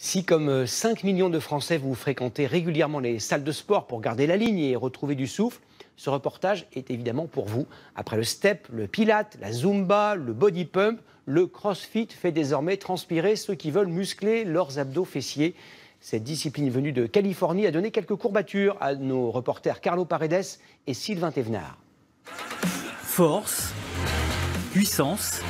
Si, comme 5 millions de Français, vous fréquentez régulièrement les salles de sport pour garder la ligne et retrouver du souffle, ce reportage est évidemment pour vous. Après le step, le pilate, la zumba, le body pump, le crossfit fait désormais transpirer ceux qui veulent muscler leurs abdos fessiers. Cette discipline venue de Californie a donné quelques courbatures à nos reporters Carlo Paredes et Sylvain Thévenard. Force, puissance,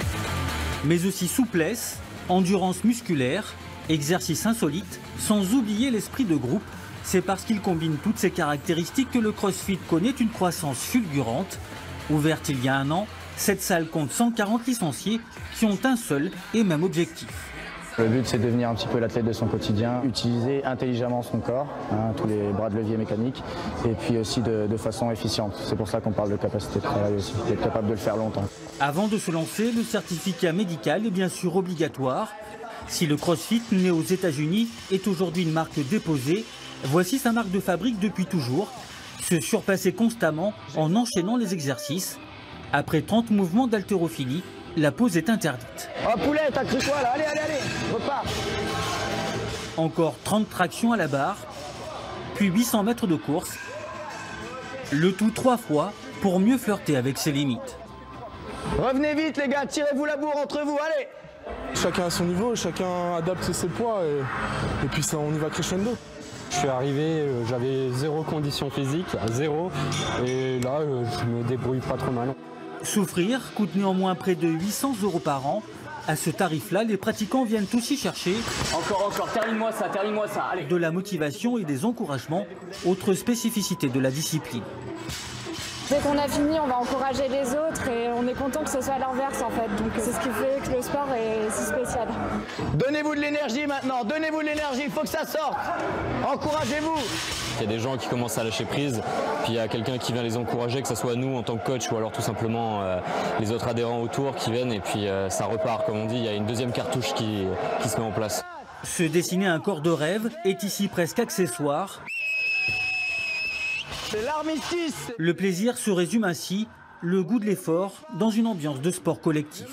mais aussi souplesse, endurance musculaire, exercice insolite, sans oublier l'esprit de groupe. C'est parce qu'il combine toutes ces caractéristiques que le CrossFit connaît une croissance fulgurante. Ouverte il y a un an, cette salle compte 140 licenciés qui ont un seul et même objectif. Le but, c'est de devenir un petit peu l'athlète de son quotidien, utiliser intelligemment son corps, tous les bras de levier mécaniques, et puis aussi de façon efficiente. C'est pour ça qu'on parle de capacité de travail aussi, d'être capable de le faire longtemps. Avant de se lancer, le certificat médical est bien sûr obligatoire. Si le CrossFit, né aux États-Unis, est aujourd'hui une marque déposée, voici sa marque de fabrique depuis toujours. Se surpasser constamment en enchaînant les exercices. Après 30 mouvements d'haltérophilie, la pause est interdite. Oh poulet, t'as cru quoi là? Allez, repars. Encore 30 tractions à la barre, puis 800 mètres de course. Le tout 3 fois pour mieux flirter avec ses limites. Revenez vite les gars, tirez-vous la bourre entre vous, allez. Chacun à son niveau, chacun adapte ses poids et puis ça, on y va crescendo. Je suis arrivé, j'avais zéro condition physique, zéro, et là je me débrouille pas trop mal. Souffrir coûte néanmoins près de 800 € par an. À ce tarif-là, les pratiquants viennent aussi chercher encore, termine-moi ça, allez. De la motivation et des encouragements, autre spécificité de la discipline. Dès qu'on a fini, on va encourager les autres et on est content que ce soit à l'inverse en fait. Donc c'est ce qui fait que le sport est si spécial. Donnez-vous de l'énergie maintenant, donnez-vous de l'énergie, il faut que ça sorte. Encouragez-vous. Il y a des gens qui commencent à lâcher prise, puis il y a quelqu'un qui vient les encourager, que ce soit nous en tant que coach ou alors tout simplement les autres adhérents autour qui viennent et puis ça repart. Comme on dit, il y a une deuxième cartouche qui se met en place. Se dessiner un corps de rêve est ici presque accessoire. C'est l'armistice. Le plaisir se résume ainsi, le goût de l'effort dans une ambiance de sport collectif.